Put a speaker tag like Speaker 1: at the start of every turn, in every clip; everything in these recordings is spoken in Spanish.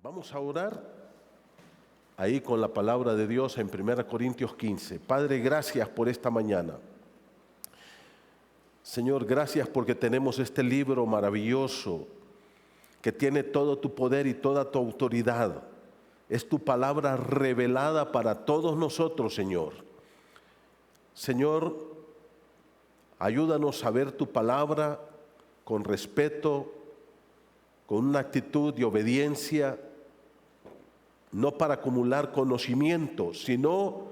Speaker 1: Vamos a orar ahí con la palabra de Dios en 1 Corintios 15. Padre, gracias por esta mañana. Señor, gracias porque tenemos este libro maravilloso que tiene todo tu poder y toda tu autoridad. Es tu palabra revelada para todos nosotros, Señor. Señor, ayúdanos a ver tu palabra con respeto, con una actitud de obediencia, no para acumular conocimiento, sino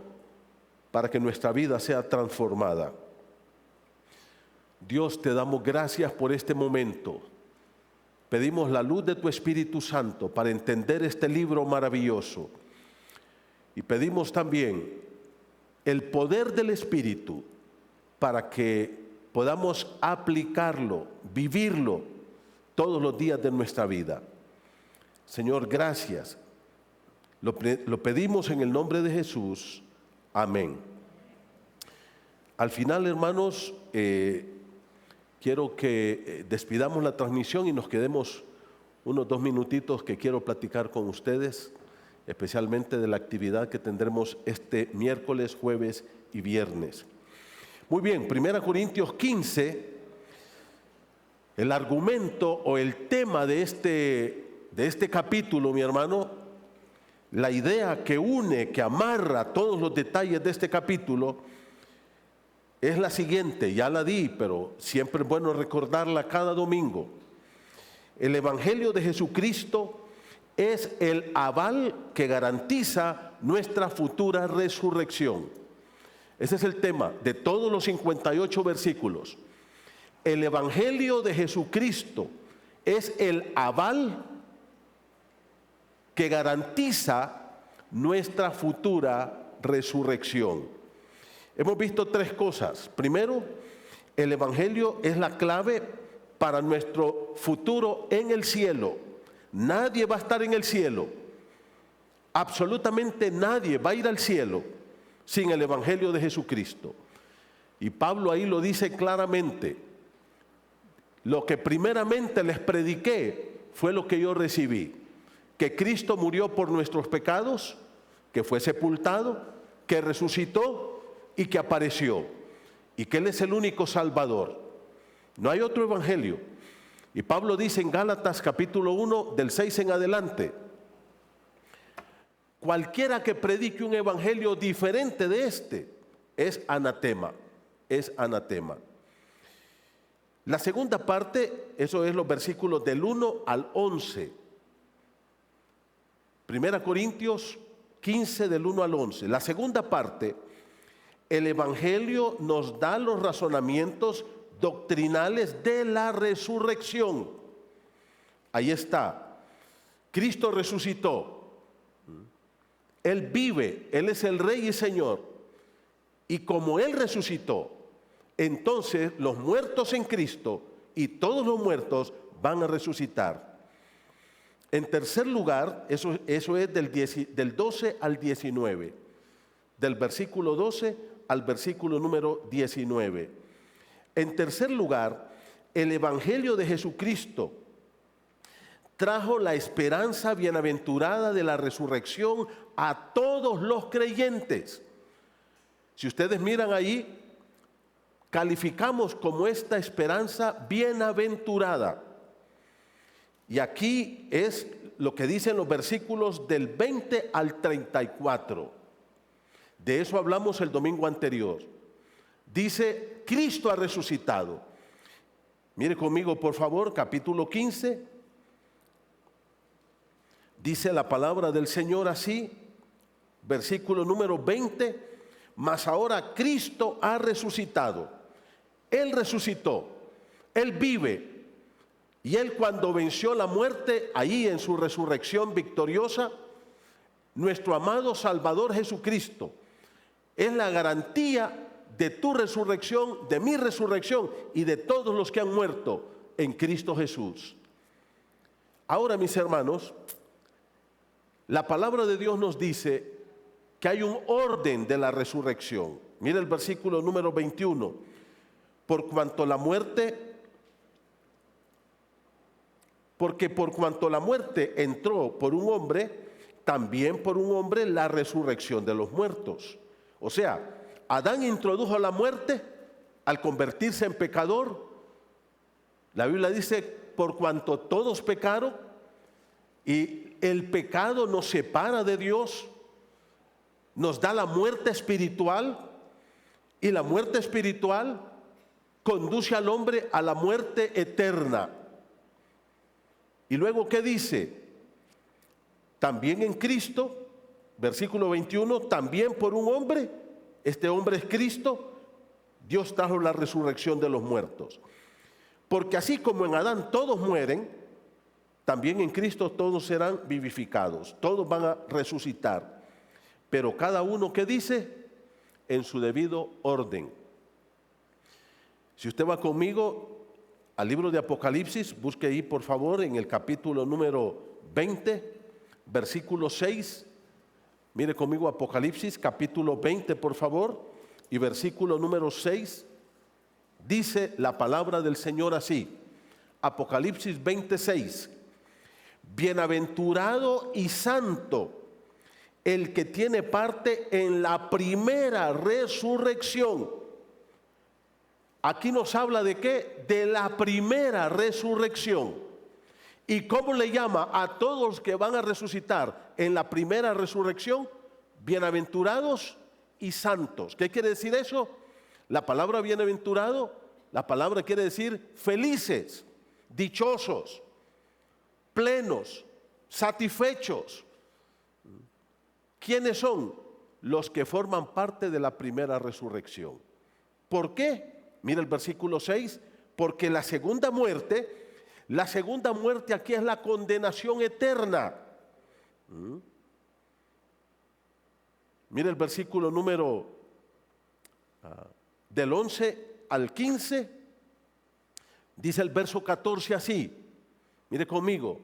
Speaker 1: para que nuestra vida sea transformada. Dios, te damos gracias por este momento. Pedimos la luz de tu Espíritu Santo para entender este libro maravilloso. Y pedimos también el poder del Espíritu para que podamos aplicarlo, vivirlo todos los días de nuestra vida. Señor, gracias. Lo pedimos en el nombre de Jesús. Amén. Al final, hermanos, quiero que despidamos la transmisión y nos quedemos unos 2 minutitos que quiero platicar con ustedes, especialmente de la actividad que tendremos este miércoles, jueves y viernes. Muy bien, 1 Corintios 15, el argumento o el tema de este capítulo, mi hermano, la idea que une, que amarra todos los detalles de este capítulo es la siguiente, ya la di, pero siempre es bueno recordarla cada domingo. El Evangelio de Jesucristo es el aval que garantiza nuestra futura resurrección. Ese es el tema de todos los 58 versículos. El Evangelio de Jesucristo es el aval que garantiza nuestra futura resurrección. Hemos visto 3 cosas. Primero, el Evangelio es la clave para nuestro futuro en el cielo. Nadie va a estar en el cielo. Absolutamente nadie va a ir al cielo sin el Evangelio de Jesucristo. Y Pablo ahí lo dice claramente. Lo que primeramente les prediqué fue lo que yo recibí. Que Cristo murió por nuestros pecados, que fue sepultado, que resucitó y que apareció, y que Él es el único Salvador. No hay otro evangelio. Y Pablo dice en Gálatas capítulo 1 del 6 en adelante: cualquiera que predique un evangelio diferente de este es anatema, es anatema. La segunda parte, eso es los versículos del 1 al 11. 1 Corintios 15 del 1 al 11. La segunda parte, el Evangelio nos da los razonamientos doctrinales de la resurrección. Ahí está. Cristo resucitó. Él vive, Él es el Rey y Señor. Y como Él resucitó, entonces los muertos en Cristo y todos los muertos van a resucitar. En tercer lugar, eso es del 12 al 19, del versículo 12 al versículo número 19. En tercer lugar, el Evangelio de Jesucristo trajo la esperanza bienaventurada de la resurrección a todos los creyentes. Si ustedes miran ahí, calificamos como esta esperanza bienaventurada. Y aquí es lo que dicen los versículos del 20 al 34. De eso hablamos el domingo anterior. Dice, Cristo ha resucitado. Mire conmigo, por favor, capítulo 15. Dice la palabra del Señor así, versículo número 20. Mas ahora Cristo ha resucitado. Él resucitó. Él vive. Y Él, cuando venció la muerte, ahí en su resurrección victoriosa, nuestro amado Salvador Jesucristo es la garantía de tu resurrección, de mi resurrección y de todos los que han muerto en Cristo Jesús. Ahora, mis hermanos, la palabra de Dios nos dice que hay un orden de la resurrección. Mira el versículo número 21. Por cuanto la muerte Porque por cuanto la muerte entró por un hombre, también por un hombre la resurrección de los muertos. O sea, Adán introdujo la muerte al convertirse en pecador. La Biblia dice, por cuanto todos pecaron, y el pecado nos separa de Dios, nos da la muerte espiritual, y la muerte espiritual conduce al hombre a la muerte eterna. Y luego, ¿qué dice? También en Cristo, versículo 21, también por un hombre, este hombre es Cristo, Dios trajo la resurrección de los muertos. Porque así como en Adán todos mueren, también en Cristo todos serán vivificados, todos van a resucitar. Pero cada uno, ¿qué dice? En su debido orden. Si usted va conmigo al libro de Apocalipsis, busque ahí por favor en el capítulo número 20, versículo 6. Mire conmigo Apocalipsis capítulo 20 por favor, y versículo número 6. Dice la palabra del Señor así, Apocalipsis 26. Bienaventurado y santo el que tiene parte en la primera resurrección. Aquí nos habla de qué? De la primera resurrección. ¿Y cómo le llama a todos los que van a resucitar en la primera resurrección? Bienaventurados y santos. ¿Qué quiere decir eso? La palabra bienaventurado, la palabra quiere decir felices, dichosos, plenos, satisfechos. ¿Quiénes son? Los que forman parte de la primera resurrección. ¿Por qué? Mira el versículo 6, porque la segunda muerte aquí es la condenación eterna. Mira el versículo número del 11 al 15, dice el verso 14 así, mire conmigo,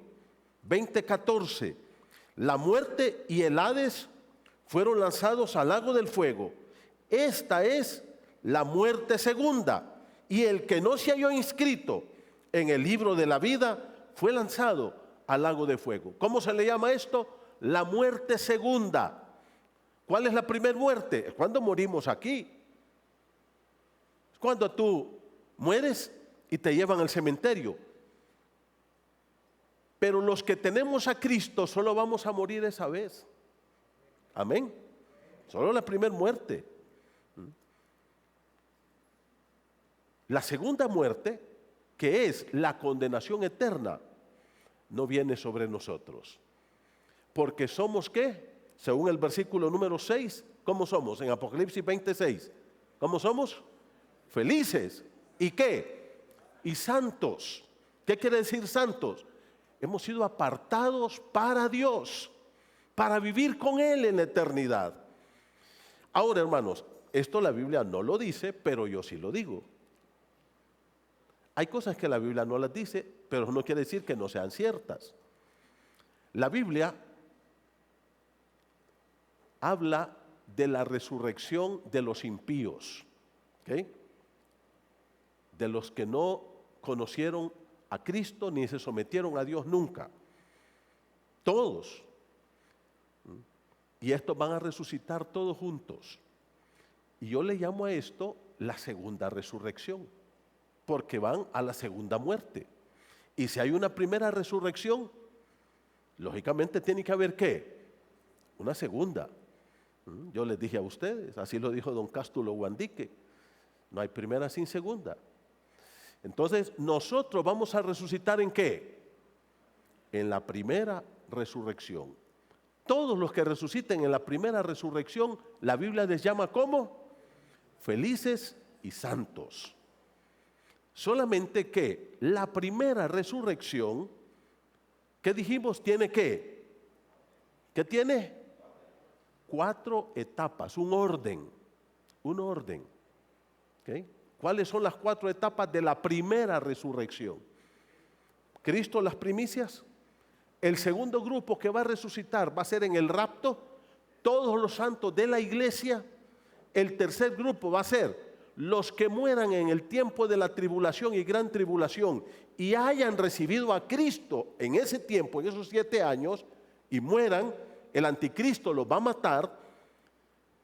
Speaker 1: 20:14, la muerte y el Hades fueron lanzados al lago del fuego. Esta es la muerte segunda, y el que no se halló inscrito en el libro de la vida fue lanzado al lago de fuego. ¿Cómo se le llama esto? La muerte segunda. ¿Cuál es la primera muerte? Es cuando morimos aquí. Es cuando tú mueres y te llevan al cementerio. Pero los que tenemos a Cristo solo vamos a morir esa vez. Amén. Solo la primera muerte. La segunda muerte, que es la condenación eterna, no viene sobre nosotros. Porque somos, ¿qué? Según el versículo número 6, ¿cómo somos? En Apocalipsis 26. ¿Cómo somos? Felices. ¿Y qué? Y santos. ¿Qué quiere decir santos? Hemos sido apartados para Dios, para vivir con Él en la eternidad. Ahora, hermanos, esto la Biblia no lo dice, pero yo sí lo digo. Hay cosas que la Biblia no las dice, pero no quiere decir que no sean ciertas. La Biblia habla de la resurrección de los impíos, ¿okay? De los que no conocieron a Cristo ni se sometieron a Dios nunca. Todos. Y estos van a resucitar todos juntos. Y yo le llamo a esto la segunda resurrección, porque van a la segunda muerte. Y si hay una primera resurrección, lógicamente tiene que haber ¿qué? Una segunda. Yo les dije a ustedes, así lo dijo don Cástulo Guandique, no hay primera sin segunda. Entonces nosotros vamos a resucitar ¿en qué? En la primera resurrección. Todos los que resuciten en la primera resurrección, la Biblia les llama ¿cómo? Felices y santos. Solamente que la primera resurrección, ¿qué dijimos? ¿Tiene qué? ¿Qué tiene? 4 etapas, un orden. ¿Okay? ¿Cuáles son las 4 etapas de la primera resurrección? Cristo, las primicias. El segundo grupo que va a resucitar va a ser en el rapto, todos los santos de la iglesia. El tercer grupo va a ser los que mueran en el tiempo de la tribulación y gran tribulación y hayan recibido a Cristo en ese tiempo, en esos 7 años, y mueran, el anticristo los va a matar,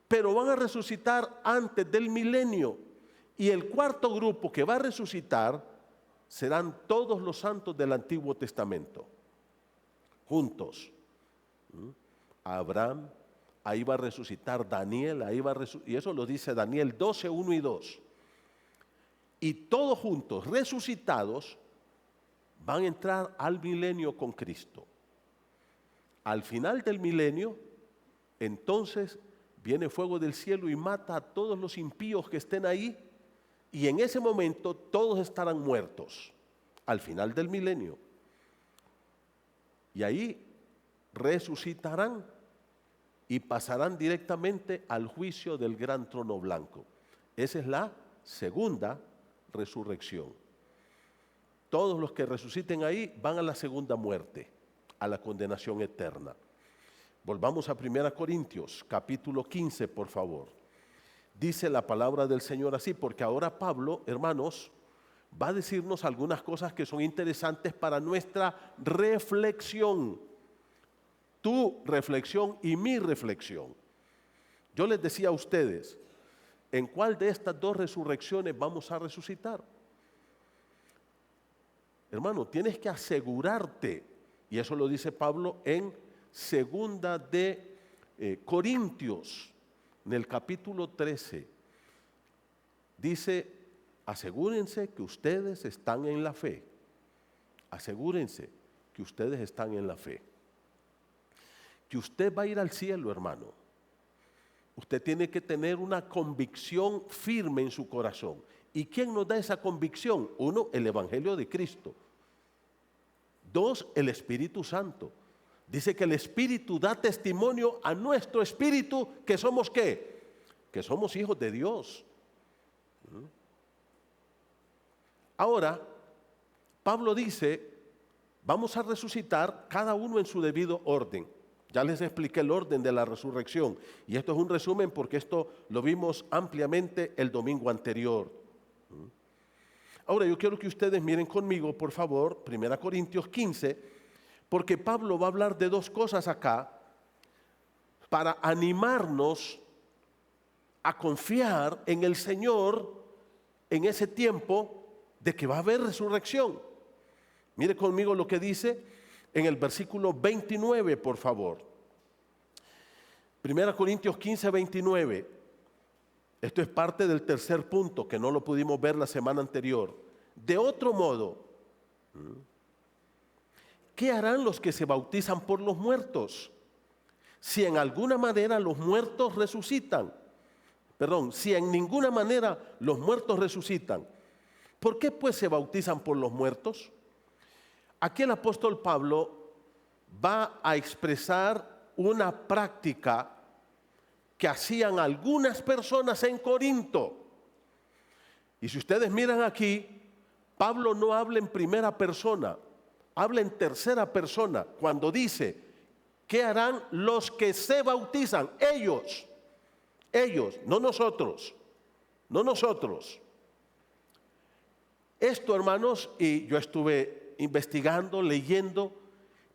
Speaker 1: pero van a resucitar antes del milenio. Y el cuarto grupo que va a resucitar serán todos los santos del Antiguo Testamento, juntos. Abraham, ahí va a resucitar Daniel, y eso lo dice Daniel 12, 1 y 2. Y todos juntos, resucitados, van a entrar al milenio con Cristo. Al final del milenio, entonces viene fuego del cielo y mata a todos los impíos que estén ahí, y en ese momento todos estarán muertos, al final del milenio. Y ahí resucitarán y pasarán directamente al juicio del gran trono blanco. Esa es la segunda resurrección. Todos los que resuciten ahí van a la segunda muerte, a la condenación eterna. Volvamos a 1 Corintios, capítulo 15, por favor. Dice la palabra del Señor así, porque ahora Pablo, hermanos, va a decirnos algunas cosas que son interesantes para nuestra reflexión. Tu reflexión y mi reflexión. Yo les decía a ustedes, ¿en cuál de estas dos resurrecciones vamos a resucitar? Hermano, tienes que asegurarte, y eso lo dice Pablo en segunda de Corintios, en el capítulo 13. Dice, asegúrense que ustedes están en la fe. Asegúrense que ustedes están en la fe. Que usted va a ir al cielo, hermano. Usted tiene que tener una convicción firme en su corazón. ¿Y quién nos da esa convicción? 1, el Evangelio de Cristo. 2, el Espíritu Santo. Dice que el Espíritu da testimonio a nuestro espíritu que somos ¿qué? Que somos hijos de Dios. Ahora, Pablo dice, vamos a resucitar cada uno en su debido orden. Ya les expliqué el orden de la resurrección. Y esto es un resumen porque esto lo vimos ampliamente el domingo anterior. Ahora yo quiero que ustedes miren conmigo, por favor, 1 Corintios 15, porque Pablo va a hablar de dos cosas acá para animarnos a confiar en el Señor en ese tiempo de que va a haber resurrección. Mire conmigo lo que dice en el versículo 29, por favor. 1 Corintios 15, 29. Esto es parte del tercer punto que no lo pudimos ver la semana anterior. De otro modo, ¿qué harán los que se bautizan por los muertos? Si en alguna manera los muertos resucitan. Si en ninguna manera los muertos resucitan. ¿Por qué pues se bautizan por los muertos? Aquí el apóstol Pablo va a expresar una práctica que hacían algunas personas en Corinto. Y si ustedes miran aquí, Pablo no habla en primera persona, habla en tercera persona cuando dice, ¿qué harán los que se bautizan? Ellos, no nosotros, no nosotros. Esto, hermanos, y yo estuve investigando, leyendo,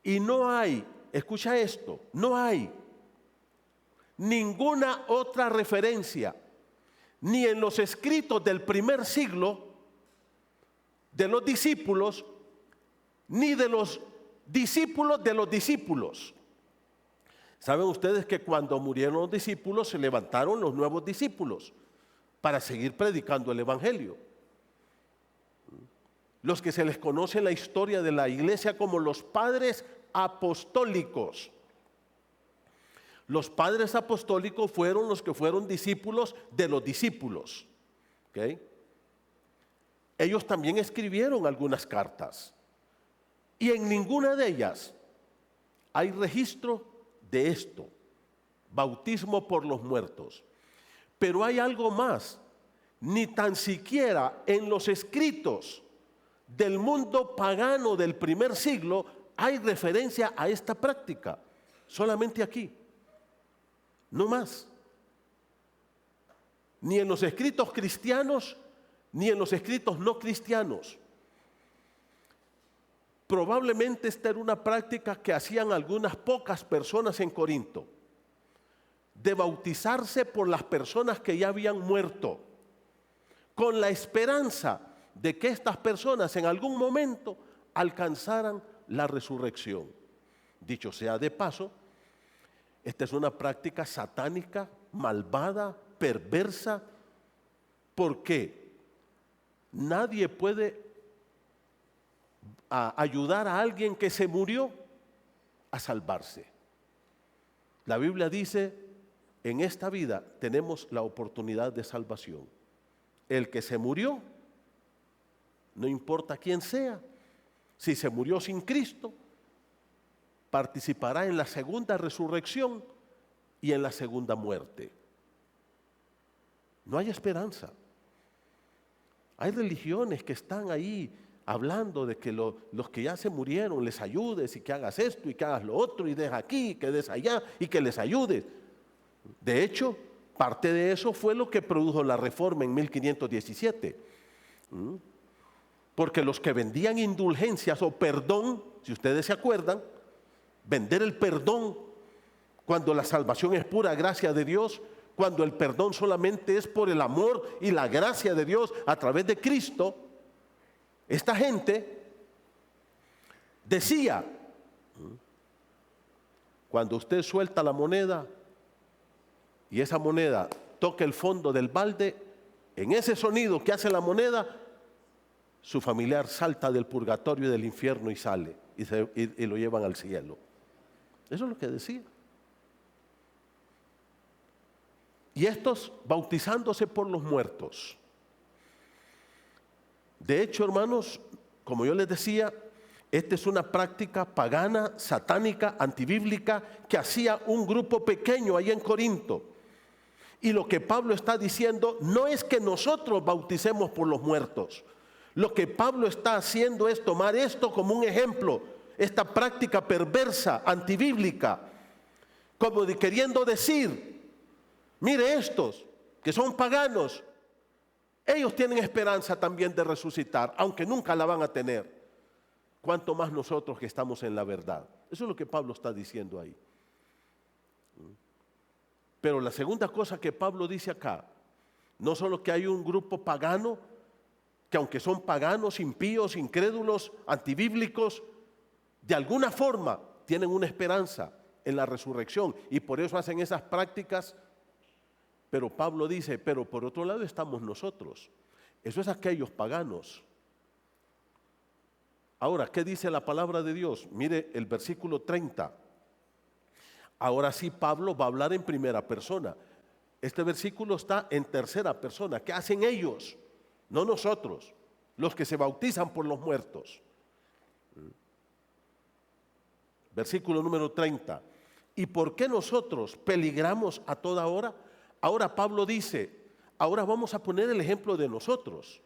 Speaker 1: y no hay, escucha esto, no hay ninguna otra referencia, ni en los escritos del primer siglo, de los discípulos, ni de los discípulos de los discípulos. ¿Saben ustedes que cuando murieron los discípulos se levantaron los nuevos discípulos para seguir predicando el Evangelio? Los que se les conoce en la historia de la iglesia como los padres apostólicos. Los padres apostólicos fueron los que fueron discípulos de los discípulos. ¿Okay? Ellos también escribieron algunas cartas. Y en ninguna de ellas hay registro de esto, bautismo por los muertos. Pero hay algo más, ni tan siquiera en los escritos del mundo pagano del primer siglo hay referencia a esta práctica, solamente aquí, no más. ni en los escritos cristianos, ni en los escritos no cristianos. Probablemente esta era una práctica que hacían algunas pocas personas en Corinto, de bautizarse por las personas que ya habían muerto, con la esperanza de que estas personas en algún momento alcanzaran la resurrección. Dicho sea de paso, esta es una práctica satánica, malvada, perversa, porque nadie puede ayudar a alguien que se murió a salvarse. La Biblia dice, en esta vida tenemos la oportunidad de salvación. El que se murió, no importa quién sea, si se murió sin Cristo, participará en la segunda resurrección y en la segunda muerte. No hay esperanza. Hay religiones que están ahí hablando de que los que ya se murieron les ayudes y que hagas esto y que hagas lo otro y deja aquí y que des allá y que les ayudes. De hecho, parte de eso fue lo que produjo la Reforma en 1517. Porque los que vendían indulgencias o perdón, si ustedes se acuerdan, vender el perdón cuando la salvación es pura gracia de Dios, cuando el perdón solamente es por el amor y la gracia de Dios a través de Cristo, esta gente decía, cuando usted suelta la moneda y esa moneda toca el fondo del balde, en ese sonido que hace la moneda, su familiar salta del purgatorio y del infierno y sale y lo llevan al cielo. Eso es lo que decía. Y estos bautizándose por los muertos. De hecho, hermanos, como yo les decía, esta es una práctica pagana, satánica, antibíblica que hacía un grupo pequeño allá en Corinto. Y lo que Pablo está diciendo no es que nosotros bauticemos por los muertos. Lo que Pablo está haciendo es tomar esto como un ejemplo, esta práctica perversa, antibíblica, como queriendo decir, mire estos que son paganos, ellos tienen esperanza también de resucitar, aunque nunca la van a tener. Cuanto más nosotros que estamos en la verdad. Eso es lo que Pablo está diciendo ahí. Pero la segunda cosa que Pablo dice acá, no solo que hay un grupo pagano, que aunque son paganos, impíos, incrédulos, antibíblicos, de alguna forma tienen una esperanza en la resurrección y por eso hacen esas prácticas. Pero Pablo dice, pero por otro lado estamos nosotros. Eso es aquellos paganos. Ahora, ¿qué dice la palabra de Dios? Mire el versículo 30. Ahora sí Pablo va a hablar en primera persona. Este versículo está en tercera persona. ¿Qué hacen ellos? No nosotros, los que se bautizan por los muertos. Versículo número 30. ¿Y por qué nosotros peligramos a toda hora? Ahora Pablo dice, ahora vamos a poner el ejemplo de nosotros.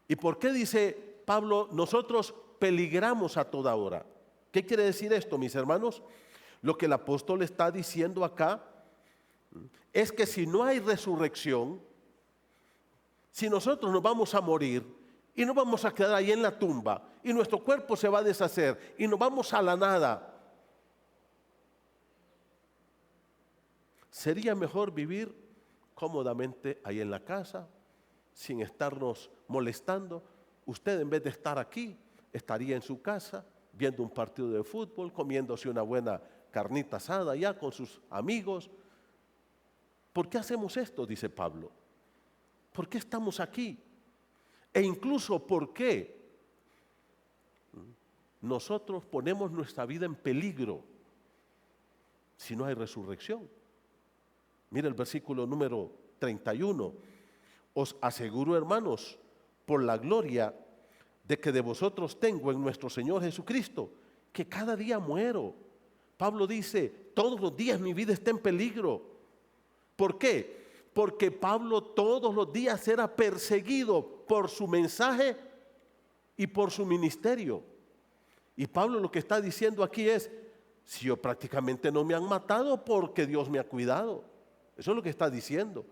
Speaker 1: ¿Y por qué dice Pablo, nosotros peligramos a toda hora? ¿Qué quiere decir esto, mis hermanos? Lo que el apóstol está diciendo acá es que si no hay resurrección, si nosotros nos vamos a morir y nos vamos a quedar ahí en la tumba y nuestro cuerpo se va a deshacer y nos vamos a la nada, sería mejor vivir cómodamente ahí en la casa, sin estarnos molestando. Usted, en vez de estar aquí, estaría en su casa viendo un partido de fútbol, comiéndose una buena carnita asada ya con sus amigos. ¿Por qué hacemos esto?, dice Pablo. ¿Por qué estamos aquí? E incluso, ¿por qué nosotros ponemos nuestra vida en peligro si no hay resurrección? Mira el versículo número 31. Os aseguro, hermanos, por la gloria de que de vosotros tengo en nuestro Señor Jesucristo, que cada día muero. Pablo dice, todos los días mi vida está en peligro. ¿Por qué? Porque Pablo todos los días era perseguido por su mensaje y por su ministerio. Y Pablo lo que está diciendo aquí es, si yo prácticamente no me han matado porque Dios me ha cuidado. Eso es lo que está diciendo.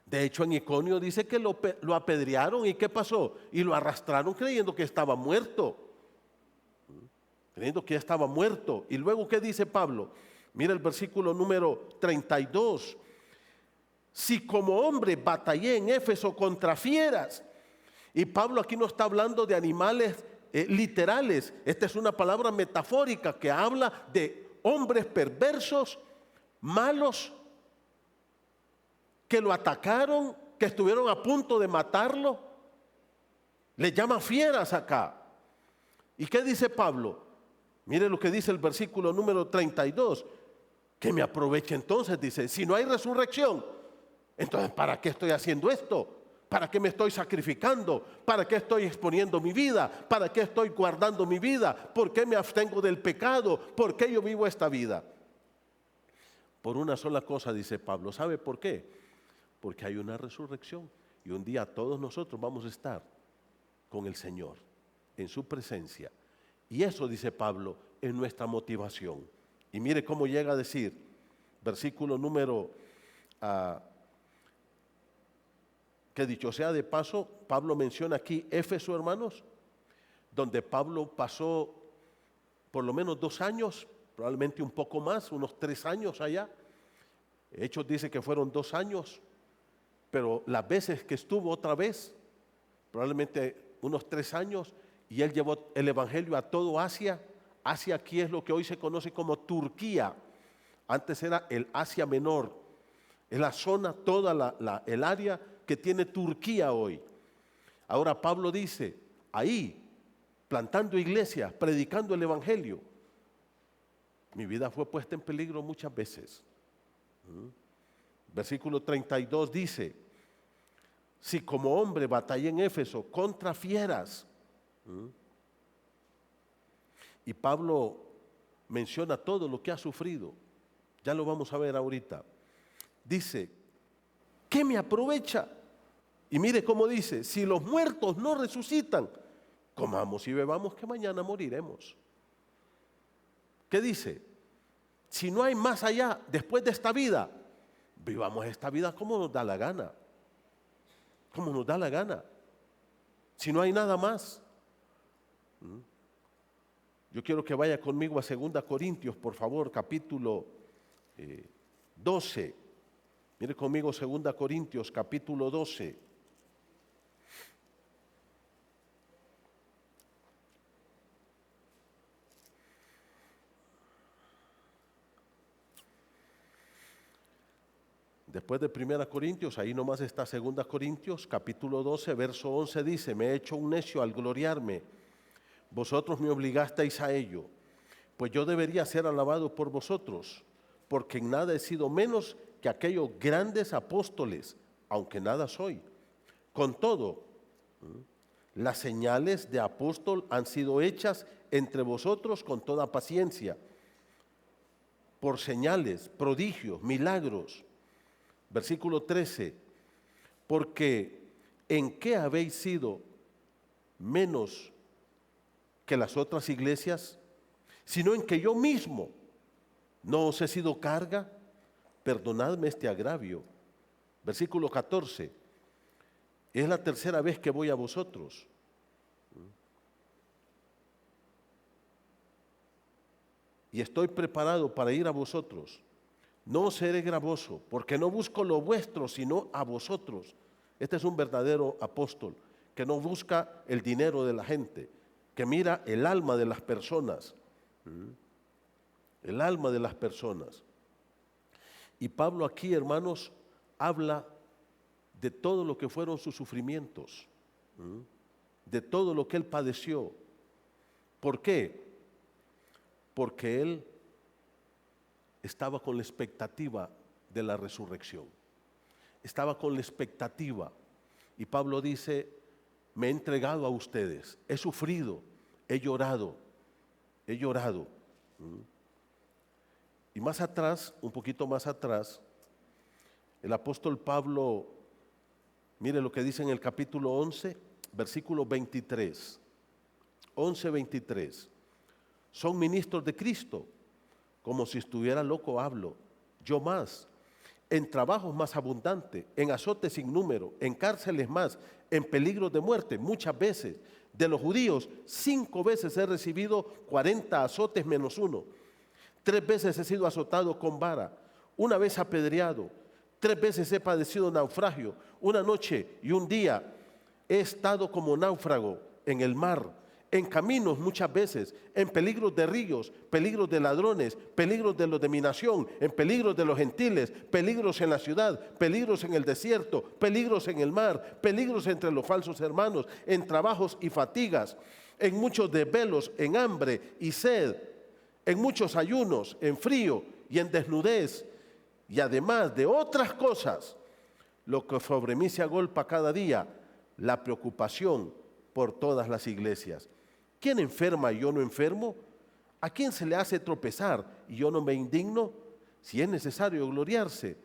Speaker 1: De hecho, en Iconio dice que lo apedrearon. ¿Y qué pasó? Y lo arrastraron creyendo que estaba muerto. Creyendo que ya estaba muerto. Y luego, ¿qué dice Pablo? Mira el versículo número 32. Si como hombre batallé en Éfeso contra fieras. Y Pablo aquí no está hablando de animales literales. Esta es una palabra metafórica que habla de hombres perversos, malos, que lo atacaron, que estuvieron a punto de matarlo. Le llama fieras acá. ¿Y qué dice Pablo? Mire lo que dice el versículo número 32. Que me aproveche entonces, dice, si no hay resurrección, entonces ¿para qué estoy haciendo esto? ¿Para qué me estoy sacrificando? ¿Para qué estoy exponiendo mi vida? ¿Para qué estoy guardando mi vida? ¿Por qué me abstengo del pecado? ¿Por qué yo vivo esta vida? Por una sola cosa, dice Pablo. ¿Sabe por qué? Porque hay una resurrección y un día todos nosotros vamos a estar con el Señor en su presencia. Y eso, dice Pablo, es nuestra motivación. Y mire cómo llega a decir, versículo número, que dicho sea de paso, Pablo menciona aquí Éfeso, hermanos, donde Pablo pasó por lo menos 2 años, probablemente un poco más, unos 3 años allá. Hechos dice que fueron 2 años, pero las veces que estuvo otra vez, probablemente unos 3 años, y él llevó el evangelio a todo Asia. Asia aquí es lo que hoy se conoce como Turquía. Antes era el Asia Menor. Es la zona, toda el área que tiene Turquía hoy. Ahora Pablo dice, ahí, plantando iglesias, predicando el evangelio, mi vida fue puesta en peligro muchas veces. Versículo 32 dice, si como hombre batallé en Éfeso contra fieras. Y Pablo menciona todo lo que ha sufrido. Ya lo vamos a ver ahorita. Dice, ¿qué me aprovecha? Y mire cómo dice, si los muertos no resucitan, comamos y bebamos que mañana moriremos. ¿Qué dice? Si no hay más allá, después de esta vida, vivamos esta vida como nos da la gana. Como nos da la gana. Si no hay nada más. Yo quiero que vaya conmigo a 2 Corintios, por favor, capítulo 12. Mire conmigo 2 Corintios, capítulo 12. Después de 1 Corintios, ahí nomás está 2 Corintios, capítulo 12, verso 11, dice, me he hecho un necio al gloriarme. Vosotros me obligasteis a ello, pues yo debería ser alabado por vosotros, porque en nada he sido menos que aquellos grandes apóstoles, aunque nada soy. Con todo, las señales de apóstol han sido hechas entre vosotros con toda paciencia, por señales, prodigios, milagros. Versículo 13, porque ¿en qué habéis sido menos que las otras iglesias? Sino en que yo mismo no os he sido carga. Perdonadme este agravio. Versículo 14, es la 3ª vez que voy a vosotros. Y estoy preparado para ir a vosotros. No seré gravoso, porque no busco lo vuestro, sino a vosotros. Este es un verdadero apóstol, que no busca el dinero de la gente, que mira el alma de las personas. El alma de las personas. Y Pablo aquí, hermanos, habla de todo lo que fueron sus sufrimientos, de todo lo que él padeció. ¿Por qué? Porque él estaba con la expectativa de la resurrección. Estaba con la expectativa. Y Pablo dice, me he entregado a ustedes, he sufrido, he llorado. Y más atrás, un poquito más atrás, el apóstol Pablo, mire lo que dice en el capítulo 11, versículo 23. 11:23. Son ministros de Cristo. Como si estuviera loco hablo. yo más, en trabajos más abundantes, en azotes sin número, en cárceles más, en peligros de muerte, muchas veces. De los judíos, 5 veces he recibido 40 azotes menos uno. 3 veces he sido azotado con vara, 1 vez apedreado, 3 veces he padecido naufragio, 1 noche y 1 día he estado como náufrago en el mar, en caminos muchas veces, en peligros de ríos, peligros de ladrones, peligros de los de mi nación, en peligros de los gentiles, peligros en la ciudad, peligros en el desierto, peligros en el mar, peligros entre los falsos hermanos, en trabajos y fatigas, en muchos desvelos, en hambre y sed, en muchos ayunos, en frío y en desnudez, y además de otras cosas, lo que sobre mí se agolpa cada día, la preocupación por todas las iglesias. ¿Quién enferma y yo no enfermo? ¿A quién se le hace tropezar y yo no me indigno? Si es necesario gloriarse,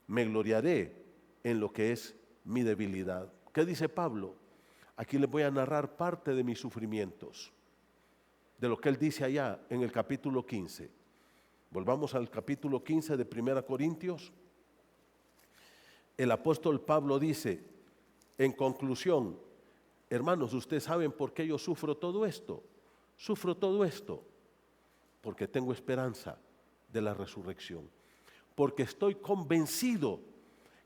Speaker 1: me gloriaré en lo que es mi debilidad. ¿Qué dice Pablo? Aquí les voy a narrar parte de mis sufrimientos, de lo que él dice allá en el capítulo 15. Volvamos al capítulo 15 de 1 Corintios. El apóstol Pablo dice, en conclusión, hermanos, ¿ustedes saben por qué yo sufro todo esto? Sufro todo esto porque tengo esperanza de la resurrección, porque estoy convencido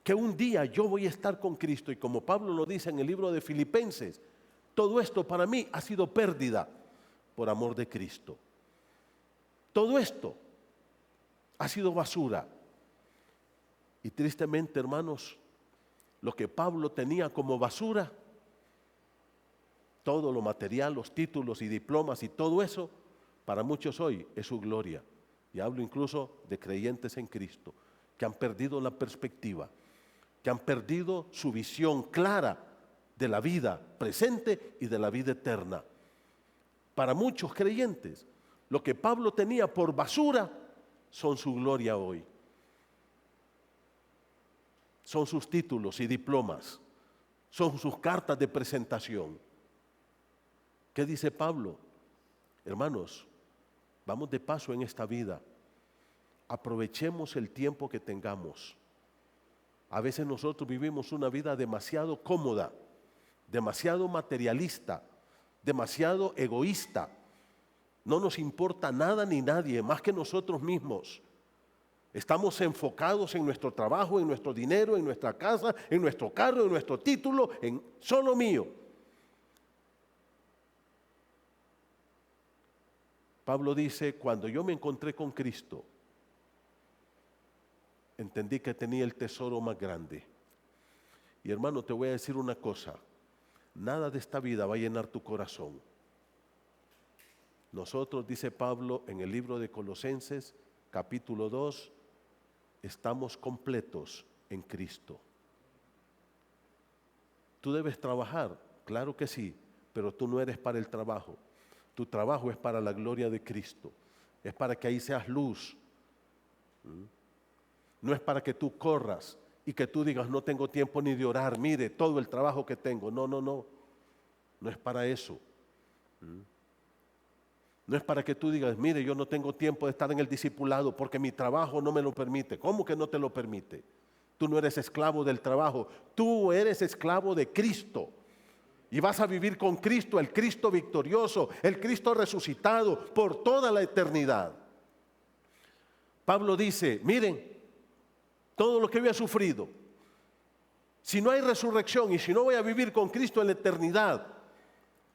Speaker 1: que un día yo voy a estar con Cristo, y como Pablo lo dice en el libro de Filipenses, todo esto para mí ha sido pérdida por amor de Cristo. Todo esto ha sido basura. Y tristemente, hermanos, lo que Pablo tenía como basura, todo lo material, los títulos y diplomas y todo eso, para muchos hoy es su gloria. Y hablo incluso de creyentes en Cristo, que han perdido la perspectiva, que han perdido su visión clara de la vida presente y de la vida eterna. Para muchos creyentes, lo que Pablo tenía por basura son su gloria hoy. Son sus títulos y diplomas, son sus cartas de presentación. ¿Qué dice Pablo? Hermanos, vamos de paso en esta vida. Aprovechemos el tiempo que tengamos. A veces nosotros vivimos una vida demasiado cómoda, demasiado materialista, demasiado egoísta. No nos importa nada ni nadie más que nosotros mismos. Estamos enfocados en nuestro trabajo, en nuestro dinero, en nuestra casa, en nuestro carro, en nuestro título, en solo mío. Pablo dice, cuando yo me encontré con Cristo, entendí que tenía el tesoro más grande. Y hermano, te voy a decir una cosa, nada de esta vida va a llenar tu corazón. Nosotros, dice Pablo en el libro de Colosenses, capítulo 2, estamos completos en Cristo. ¿Tú debes trabajar? Claro que sí, pero tú no eres para el trabajo. Tu trabajo es para la gloria de Cristo. Es para que ahí seas luz. No es para que tú corras y que tú digas, no tengo tiempo ni de orar, mire todo el trabajo que tengo. No, no, no. No es para eso. No es para que tú digas, mire, yo no tengo tiempo de estar en el discipulado porque mi trabajo no me lo permite. ¿Cómo que no te lo permite? Tú no eres esclavo del trabajo, tú eres esclavo de Cristo. Y vas a vivir con Cristo, el Cristo victorioso, el Cristo resucitado por toda la eternidad. Pablo dice, miren, todo lo que había sufrido, si no hay resurrección y si no voy a vivir con Cristo en la eternidad,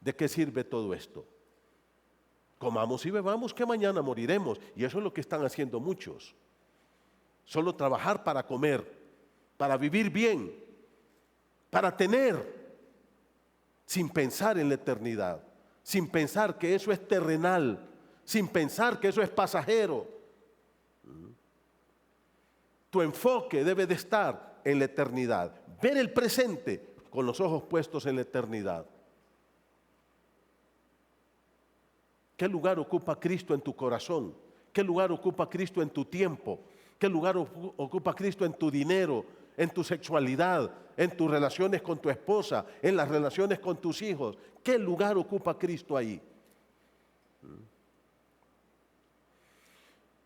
Speaker 1: ¿de qué sirve todo esto? Comamos y bebamos que mañana moriremos. Y eso es lo que están haciendo muchos. Solo trabajar para comer, para vivir bien, para tener, sin pensar en la eternidad, sin pensar que eso es terrenal, sin pensar que eso es pasajero. Tu enfoque debe de estar en la eternidad, ver el presente con los ojos puestos en la eternidad. ¿Qué lugar ocupa Cristo en tu corazón? ¿Qué lugar ocupa Cristo en tu tiempo? ¿Qué lugar ocupa Cristo en tu dinero, en tu sexualidad, en tus relaciones con tu esposa, en las relaciones con tus hijos? ¿Qué lugar ocupa Cristo ahí?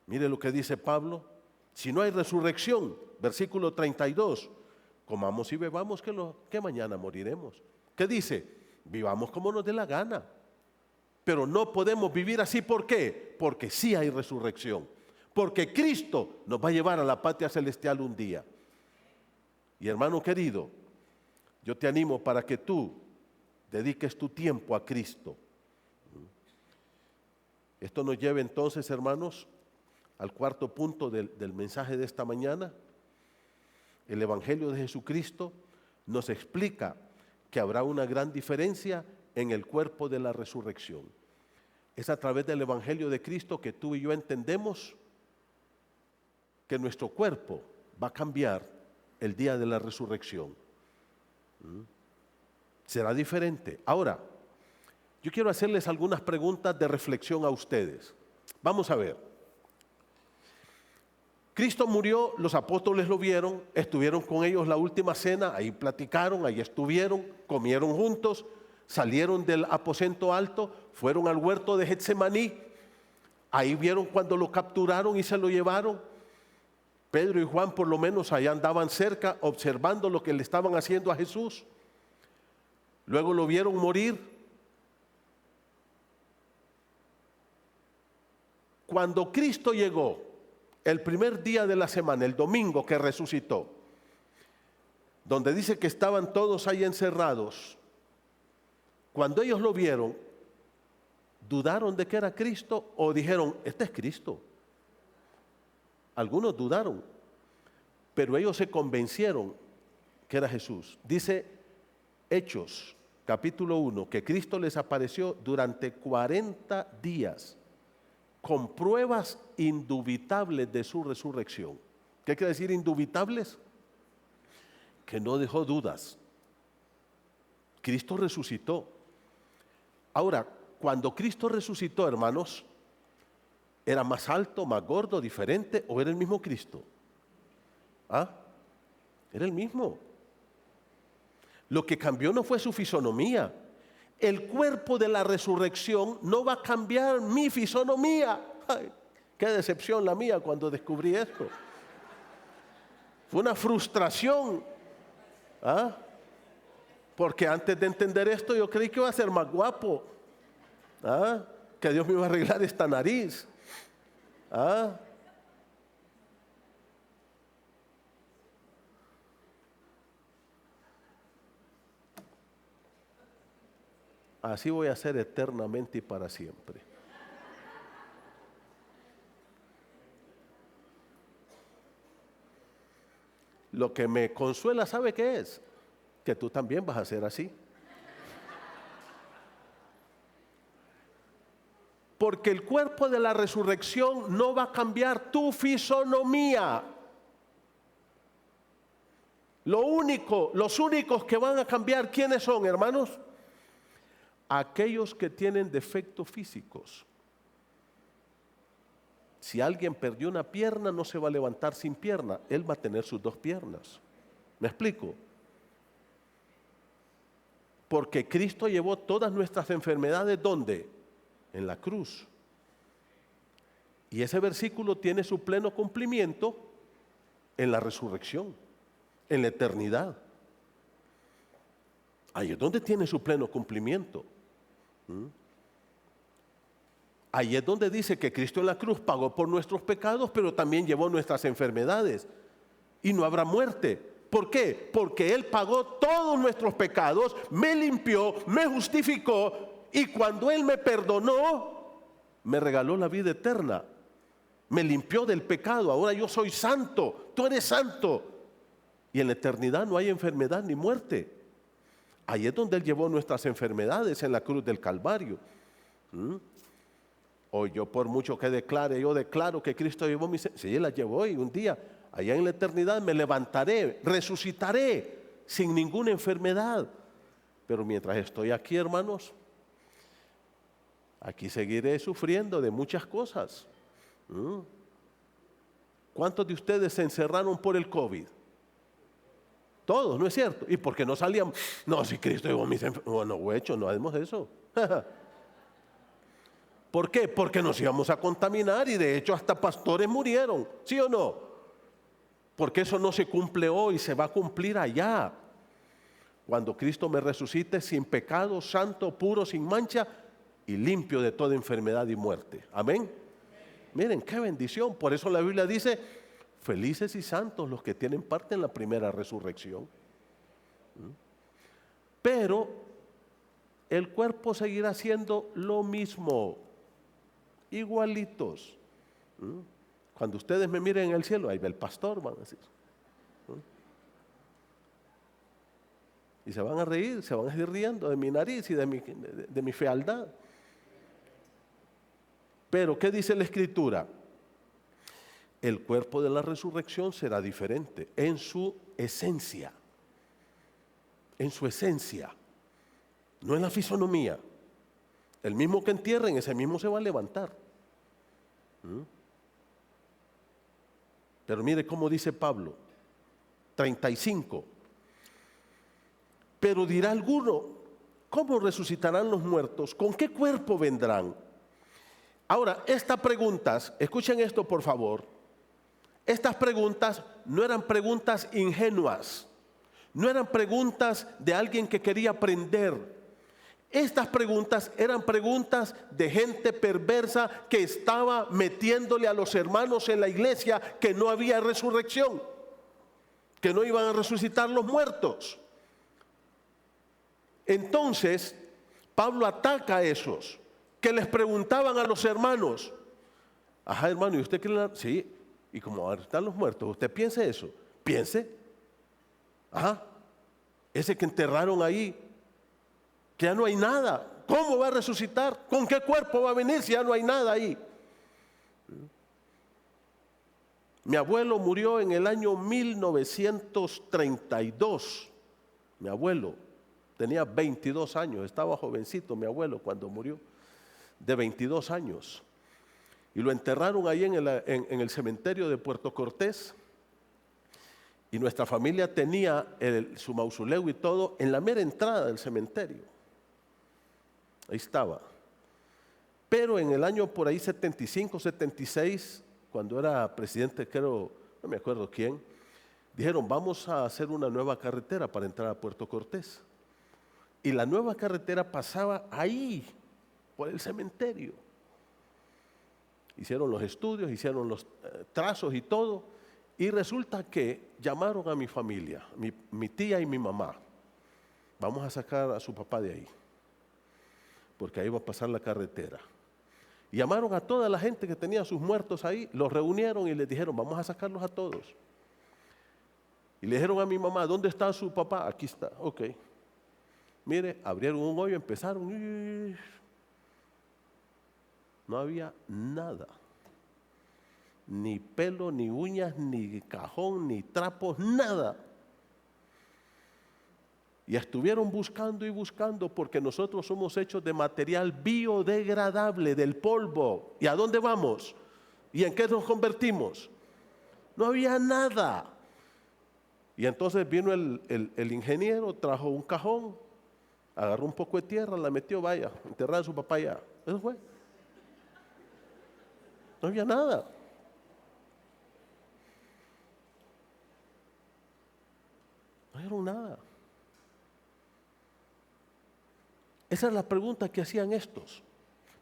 Speaker 1: Mire lo que dice Pablo. Si no hay resurrección, versículo 32, comamos y bebamos que mañana moriremos. ¿Qué dice? Vivamos como nos dé la gana. Pero no podemos vivir así, ¿por qué? Porque sí hay resurrección. Porque Cristo nos va a llevar a la patria celestial un día. Y hermano querido, yo te animo para que tú dediques tu tiempo a Cristo. Esto nos lleva entonces, hermanos, al cuarto punto del mensaje de esta mañana. El Evangelio de Jesucristo nos explica que habrá una gran diferencia en el cuerpo de la resurrección. Es a través del Evangelio de Cristo que tú y yo entendemos que nuestro cuerpo va a cambiar el día de la resurrección. Será diferente. Ahora, yo quiero hacerles algunas preguntas de reflexión a ustedes. Vamos a ver. Cristo murió, los apóstoles lo vieron, estuvieron con ellos la última cena, ahí platicaron, ahí estuvieron, comieron juntos, salieron del aposento alto, fueron al huerto de Getsemaní, ahí vieron cuando lo capturaron y se lo llevaron. Pedro y Juan por lo menos allá andaban cerca observando lo que le estaban haciendo a Jesús. Luego lo vieron morir. Cuando Cristo llegó, el primer día de la semana, el domingo que resucitó, donde dice que estaban todos ahí encerrados, cuando ellos lo vieron, ¿dudaron de que era Cristo o dijeron, este es Cristo? Algunos dudaron, pero ellos se convencieron que era Jesús. Dice Hechos, capítulo 1, que Cristo les apareció durante 40 días con pruebas indubitables de su resurrección. ¿Qué quiere decir indubitables? Que no dejó dudas. Cristo resucitó. Ahora, cuando Cristo resucitó, hermanos, ¿era más alto, más gordo, diferente o era el mismo Cristo? ¿Ah? Era el mismo. Lo que cambió no fue su fisonomía. El cuerpo de la resurrección no va a cambiar mi fisonomía. Ay, qué decepción la mía cuando descubrí esto. Fue una frustración. ¿Ah? Porque antes de entender esto yo creí que iba a ser más guapo. ¿Ah? Que Dios me iba a arreglar esta nariz. ¿Ah? Así voy a ser eternamente y para siempre. Lo que me consuela, ¿sabe qué es? Que tú también vas a ser así. Porque el cuerpo de la resurrección no va a cambiar tu fisonomía. Los únicos que van a cambiar, ¿quiénes son, hermanos? Aquellos que tienen defectos físicos. Si alguien perdió una pierna, no se va a levantar sin pierna, él va a tener sus dos piernas. ¿Me explico? Porque Cristo llevó todas nuestras enfermedades, ¿dónde? En la cruz. Y ese versículo tiene su pleno cumplimiento en la resurrección, en la eternidad. Ahí es donde tiene su pleno cumplimiento. Ahí es donde dice que Cristo en la cruz pagó por nuestros pecados, pero también llevó nuestras enfermedades. Y no habrá muerte. ¿Por qué? Porque Él pagó todos nuestros pecados, me limpió, me justificó, y cuando Él me perdonó, me regaló la vida eterna. Me limpió del pecado, ahora yo soy santo, tú eres santo. Y en la eternidad no hay enfermedad ni muerte. Ahí es donde Él llevó nuestras enfermedades en la cruz del Calvario. O yo por mucho que declare, yo declaro que Cristo llevó mis... Sí, Él las llevó y un día, allá en la eternidad me levantaré, resucitaré sin ninguna enfermedad. Pero mientras estoy aquí, hermanos, aquí seguiré sufriendo de muchas cosas. ¿Cuántos de ustedes se encerraron por el COVID? Todos, ¿no es cierto? ¿Y por qué no salían? No, si Cristo llevó mis enfermedades. Bueno, huecho, no hacemos eso. ¿Por qué? Porque nos íbamos a contaminar y de hecho hasta pastores murieron, ¿sí o no? porque eso no se cumple hoy, se va a cumplir allá. Cuando Cristo me resucite sin pecado, santo, puro, sin mancha y limpio de toda enfermedad y muerte. Amén. Miren, qué bendición. Por eso la Biblia dice, felices y santos los que tienen parte en la primera resurrección. Pero el cuerpo seguirá siendo lo mismo, igualitos. Cuando ustedes me miren en el cielo, ahí ve el pastor, van a decir. Y se van a reír, se van a ir riendo de mi nariz y de mi fealdad. Pero, ¿qué dice la Escritura? El cuerpo de la resurrección será diferente en su esencia. En su esencia. No en la fisonomía. El mismo que entierren, ese mismo se va a levantar. Pero mire cómo dice Pablo, 35. Pero dirá alguno, ¿cómo resucitarán los muertos? ¿Con qué cuerpo vendrán? Ahora, estas preguntas, escuchen esto por favor, estas preguntas no eran preguntas ingenuas, no eran preguntas de alguien que quería aprender. Estas preguntas eran preguntas de gente perversa que estaba metiéndole a los hermanos en la iglesia que no había resurrección, que no iban a resucitar los muertos. Entonces, Pablo ataca a esos que les preguntaban a los hermanos, ajá hermano, ¿y usted cree? Sí, y como están los muertos, ¿usted piense eso? Piense, ajá, ese que enterraron ahí, que ya no hay nada, ¿cómo va a resucitar? ¿Con qué cuerpo va a venir si ya no hay nada ahí? Mi abuelo murió en el año 1932, mi abuelo tenía 22 años, estaba jovencito mi abuelo cuando murió, de 22 años. Y lo enterraron ahí en el cementerio de Puerto Cortés. Y nuestra familia tenía su mausoleo y todo en la mera entrada del cementerio. Ahí estaba. Pero en el año por ahí 75, 76, cuando era presidente, creo, no me acuerdo quién, dijeron, vamos a hacer una nueva carretera para entrar a Puerto Cortés. Y la nueva carretera pasaba ahí, por el cementerio. Hicieron los estudios, hicieron los trazos y todo. Y resulta que llamaron a mi familia, mi tía y mi mamá. Vamos a sacar a su papá de ahí, porque ahí va a pasar la carretera. Y llamaron a toda la gente que tenía sus muertos ahí, los reunieron y les dijeron, vamos a sacarlos a todos. Y le dijeron a mi mamá, ¿dónde está su papá? Aquí está, ok. Mire, abrieron un hoyo, empezaron, no había nada. Ni pelo, ni uñas, ni cajón, ni trapos, nada. Y estuvieron buscando y buscando porque nosotros somos hechos de material biodegradable, del polvo. ¿Y a dónde vamos? ¿Y en qué nos convertimos? No había nada. Y entonces vino el ingeniero, trajo un cajón, agarró un poco de tierra, la metió, vaya, enterrada a su papá allá. Eso fue. No había nada. No vieron nada. Esa es la pregunta que hacían estos.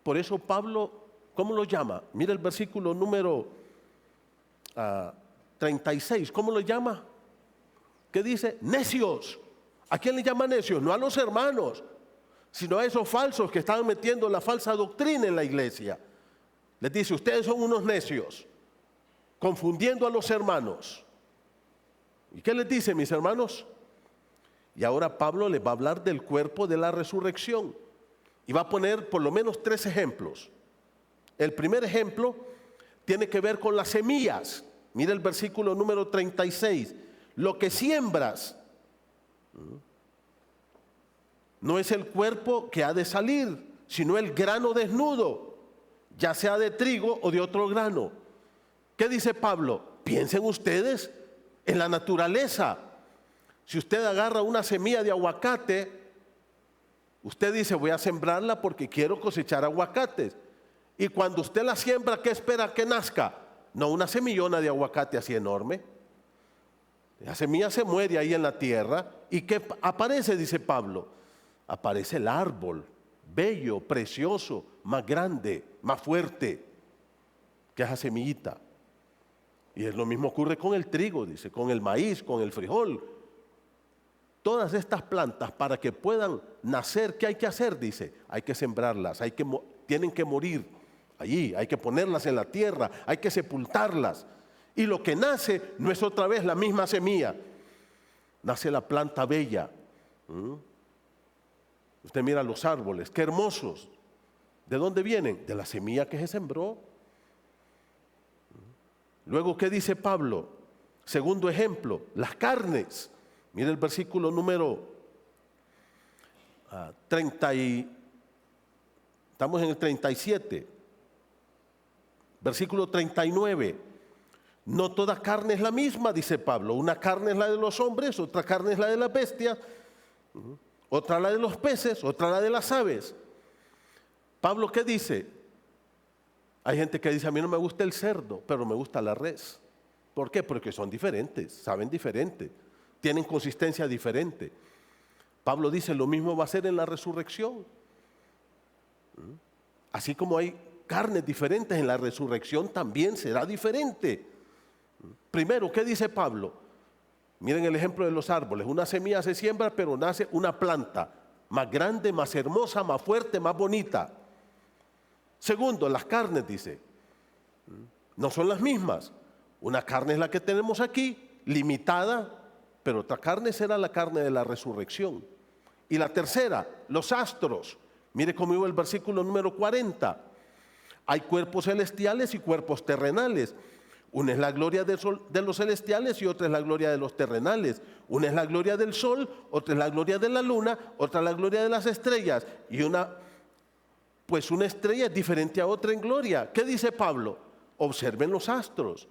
Speaker 1: Por eso Pablo, ¿cómo lo llama? Mira el versículo número 36. ¿Cómo lo llama? ¿Qué dice? Necios. ¿A quién le llama necios? No a los hermanos, sino a esos falsos que estaban metiendo la falsa doctrina en la iglesia. Les dice, ustedes son unos necios, confundiendo a los hermanos. ¿Y qué les dice, mis hermanos? Y ahora Pablo les va a hablar del cuerpo de la resurrección. Y va a poner por lo menos 3 ejemplos. El primer ejemplo tiene que ver con las semillas. Mira el versículo número 36. Lo que siembras no es el cuerpo que ha de salir, sino el grano desnudo, ya sea de trigo o de otro grano. ¿Qué dice Pablo? Piensen ustedes en la naturaleza. Si usted agarra una semilla de aguacate, usted dice, voy a sembrarla porque quiero cosechar aguacates. Y cuando usted la siembra, ¿qué espera que nazca? No una semillona de aguacate así enorme. La semilla se muere ahí en la tierra. ¿Y qué aparece? Dice Pablo. Aparece el árbol, bello, precioso, más grande, más fuerte que esa semillita. Y es lo mismo ocurre con el trigo, dice, con el maíz, con el frijol. Todas estas plantas, para que puedan nacer, ¿qué hay que hacer? Dice, hay que sembrarlas, tienen que morir allí, hay que ponerlas en la tierra, hay que sepultarlas. Y lo que nace no es otra vez la misma semilla, nace la planta bella. Usted mira los árboles, qué hermosos. ¿De dónde vienen? De la semilla que se sembró. Luego, ¿qué dice Pablo? Segundo ejemplo, las carnes. Mire el versículo número 30 estamos en el 37. Versículo 39. No toda carne es la misma, dice Pablo. Una carne es la de los hombres, otra carne es la de las bestias, otra la de los peces, otra la de las aves. Pablo, ¿qué dice? Hay gente que dice, a mí no me gusta el cerdo, pero me gusta la res. ¿Por qué? Porque son diferentes, saben diferente, tienen consistencia diferente. Pablo dice, lo mismo va a ser en la resurrección. Así como hay carnes diferentes en la resurrección, también será diferente. Primero, ¿qué dice Pablo? Miren el ejemplo de los árboles. Una semilla se siembra, pero nace una planta más grande, más hermosa, más fuerte, más bonita. Segundo, las carnes, dice, no son las mismas. Una carne es la que tenemos aquí, limitada, pero otra carne será la carne de la resurrección. Y la tercera, los astros. Mire conmigo el versículo número 40. Hay cuerpos celestiales y cuerpos terrenales. Una es la gloria de los celestiales y otra es la gloria de los terrenales. Una es la gloria del sol, otra es la gloria de la luna, otra la gloria de las estrellas. Y una estrella es diferente a otra en gloria. ¿Qué dice Pablo? Observen los astros.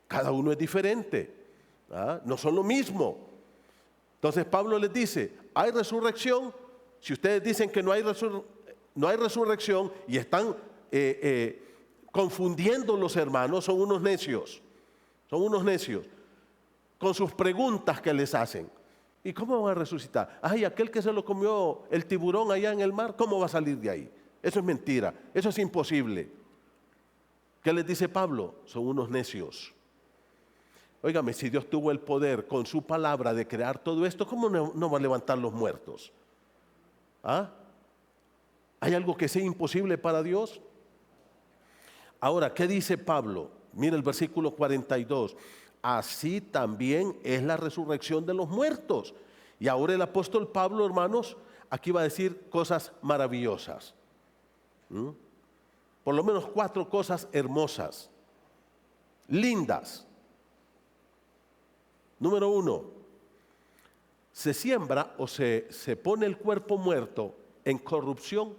Speaker 1: Cada uno es diferente. No son lo mismo. Entonces Pablo les dice, hay resurrección. Si ustedes dicen que no hay resurrección y están confundiendo los hermanos, son unos necios. Son unos necios. Con sus preguntas que les hacen. ¿Y cómo van a resucitar? Ay, aquel que se lo comió el tiburón allá en el mar, ¿cómo va a salir de ahí? Eso es mentira, eso es imposible. ¿Qué les dice Pablo? Son unos necios. Óigame, si Dios tuvo el poder con su palabra de crear todo esto, ¿cómo no va a levantar los muertos? ¿Hay algo que sea imposible para Dios? Ahora, ¿qué dice Pablo? Mira el versículo 42. Así también es la resurrección de los muertos. Y ahora el apóstol Pablo, hermanos, aquí va a decir cosas maravillosas. Por lo menos 4 cosas hermosas, lindas. Número 1, se siembra o se pone el cuerpo muerto en corrupción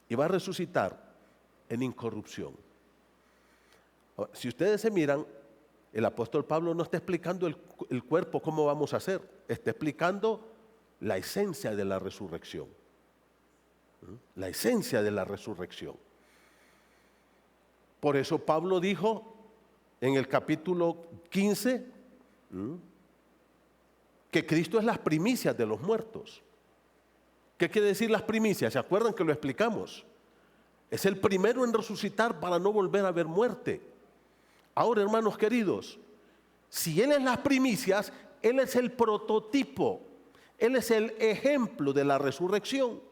Speaker 1: y va a resucitar en incorrupción. Ahora, si ustedes se miran, el apóstol Pablo no está explicando el cuerpo, cómo vamos a hacer, está explicando la esencia de la resurrección. La esencia de la resurrección. Por eso Pablo dijo en el capítulo 15 que Cristo es las primicias de los muertos. ¿Qué quiere decir las primicias? ¿Se acuerdan que lo explicamos? Es el primero en resucitar para no volver a ver muerte. Ahora, hermanos queridos, si Él es las primicias, Él es el prototipo, Él es el ejemplo de la resurrección.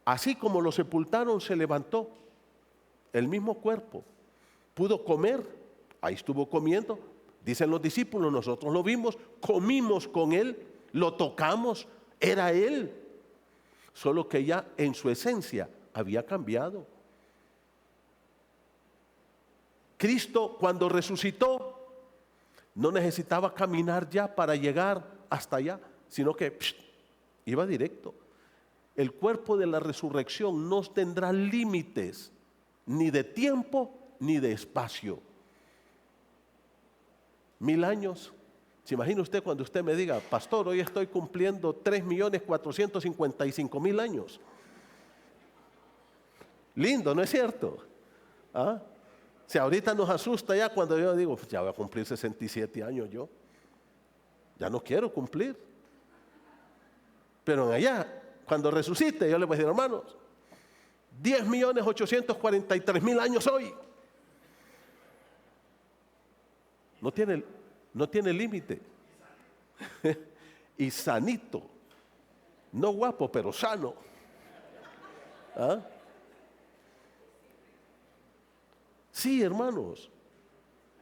Speaker 1: Así como lo sepultaron, se levantó el mismo cuerpo. Pudo comer, ahí estuvo comiendo. Dicen los discípulos, nosotros lo vimos, comimos con Él, lo tocamos, era Él. Solo que ya en su esencia había cambiado. Cristo, cuando resucitó, no necesitaba caminar ya para llegar hasta allá, sino que iba directo. El cuerpo de la resurrección no tendrá límites, ni de tiempo, ni de espacio. 1000 años. ¿Se imagina usted cuando usted me diga, pastor, hoy estoy cumpliendo 3.455.000 años? Lindo, ¿no es cierto? Si ahorita nos asusta ya cuando yo digo, pues ya voy a cumplir 67 años yo, ya no quiero cumplir. Pero en allá, cuando resucite, yo les voy a decir, hermanos, 10.843.000 años hoy. No tiene límite. Y sanito, no guapo, pero sano. ¿Ah? Sí, hermanos.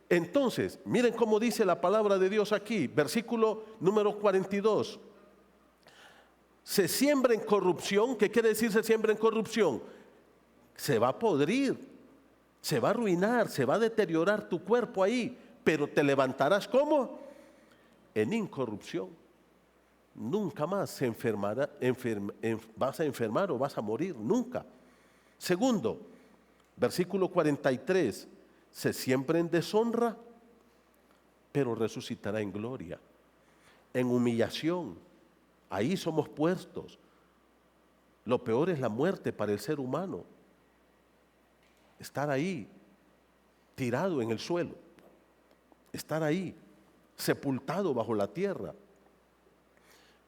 Speaker 1: Entonces, miren cómo dice la palabra de Dios aquí, versículo número 42. Se siembra en corrupción. ¿Qué quiere decir se siembra en corrupción? Se va a podrir, se va a arruinar, se va a deteriorar tu cuerpo ahí, pero te levantarás ¿cómo? En incorrupción. Nunca más se enfermará, vas a enfermar o vas a morir, nunca. Segundo, versículo 43, se siembra en deshonra, pero resucitará en gloria, en humillación. Ahí somos puestos. Lo peor es la muerte para el ser humano. Estar ahí, tirado en el suelo. Estar ahí, sepultado bajo la tierra.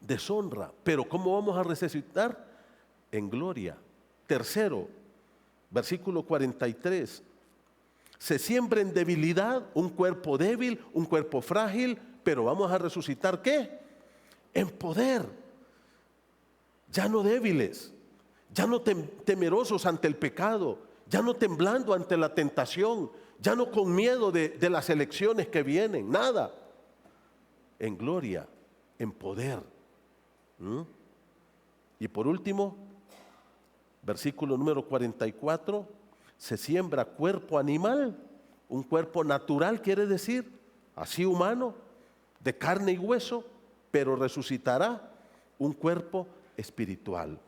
Speaker 1: Deshonra. Pero ¿cómo vamos a resucitar? En gloria. Tercero, versículo 43. Se siembra en debilidad, un cuerpo débil, un cuerpo frágil, pero vamos a resucitar ¿qué? En poder. Ya no débiles, ya no temerosos ante el pecado, ya no temblando ante la tentación, ya no con miedo de las elecciones que vienen, nada. En gloria, en poder. Y por último, versículo número 44, se siembra cuerpo animal, un cuerpo natural quiere decir, así humano, de carne y hueso, pero resucitará un cuerpo espiritual.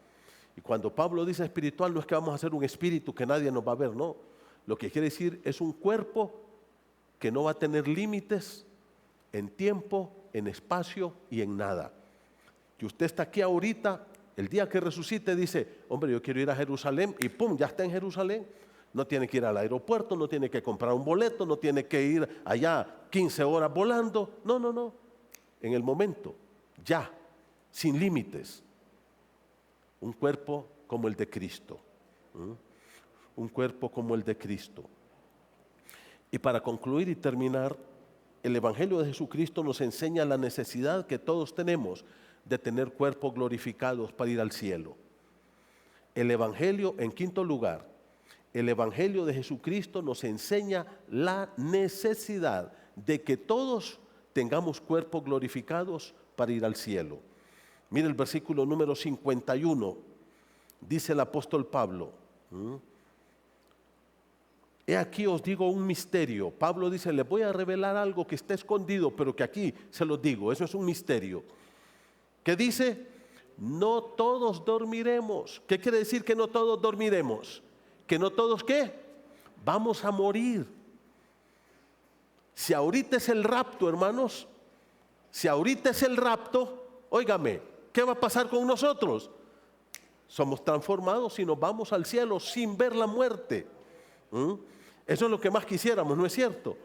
Speaker 1: Y cuando Pablo dice espiritual, no es que vamos a hacer un espíritu que nadie nos va a ver, no. Lo que quiere decir es un cuerpo que no va a tener límites en tiempo, en espacio y en nada. Que usted está aquí ahorita, el día que resucite dice, hombre, yo quiero ir a Jerusalén y pum, ya está en Jerusalén. No tiene que ir al aeropuerto, no tiene que comprar un boleto, no tiene que ir allá 15 horas volando. No, no, no. En el momento, ya, sin límites. Un cuerpo como el de Cristo. Un cuerpo como el de Cristo. Y para concluir y terminar, el Evangelio de Jesucristo nos enseña la necesidad que todos tenemos de tener cuerpos glorificados para ir al cielo. El Evangelio, en quinto lugar, el Evangelio de Jesucristo nos enseña la necesidad de que todos tengamos cuerpos glorificados para ir al cielo. Mire el versículo número 51, dice el apóstol Pablo. He aquí os digo un misterio. Pablo dice, les voy a revelar algo que está escondido, pero que aquí se los digo, eso es un misterio. ¿Qué dice? No todos dormiremos. ¿Qué quiere decir que no todos dormiremos? Que no todos ¿qué? Vamos a morir. Si ahorita es el rapto, hermanos, si ahorita es el rapto, óigame, ¿qué va a pasar con nosotros? Somos transformados y nos vamos al cielo sin ver la muerte. Eso es lo que más quisiéramos, ¿no es cierto?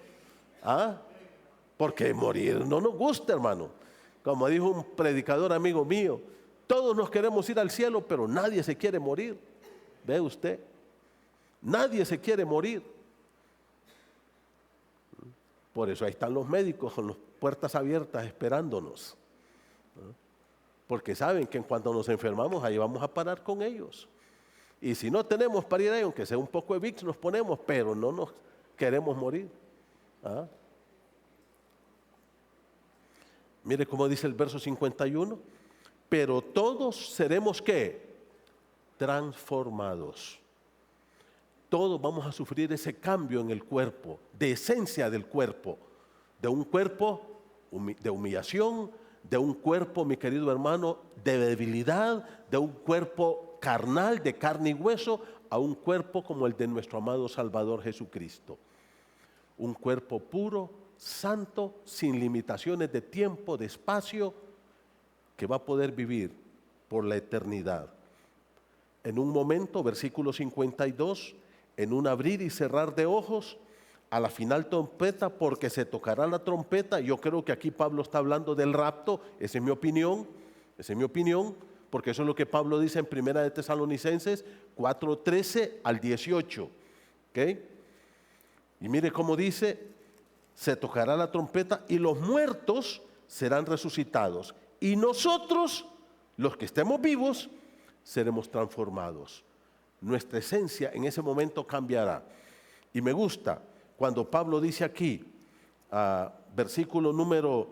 Speaker 1: Porque morir no nos gusta, hermano. Como dijo un predicador amigo mío, todos nos queremos ir al cielo, pero nadie se quiere morir. ¿Ve usted? Nadie se quiere morir. Por eso ahí están los médicos con las puertas abiertas esperándonos. Porque saben que en cuanto nos enfermamos, ahí vamos a parar con ellos. Y si no tenemos para ir ahí, aunque sea un poco de Vicks, nos ponemos, pero no nos queremos morir. Mire cómo dice el verso 51. Pero todos seremos ¿qué? Transformados. Todos vamos a sufrir ese cambio en el cuerpo, de esencia del cuerpo, de un cuerpo de humillación, de un cuerpo, mi querido hermano, de debilidad, de un cuerpo carnal, de carne y hueso, a un cuerpo como el de nuestro amado Salvador Jesucristo. Un cuerpo puro, santo, sin limitaciones de tiempo, de espacio, que va a poder vivir por la eternidad. En un momento, versículo 52, en un abrir y cerrar de ojos, a la final trompeta, porque se tocará la trompeta. Yo creo que aquí Pablo está hablando del rapto, esa es mi opinión, porque eso es lo que Pablo dice en Primera de Tesalonicenses 4:13 al 18. ¿Okay? Y mire cómo dice: se tocará la trompeta y los muertos serán resucitados, y nosotros, los que estemos vivos, seremos transformados. Nuestra esencia en ese momento cambiará. Y me gusta cuando Pablo dice aquí, versículo número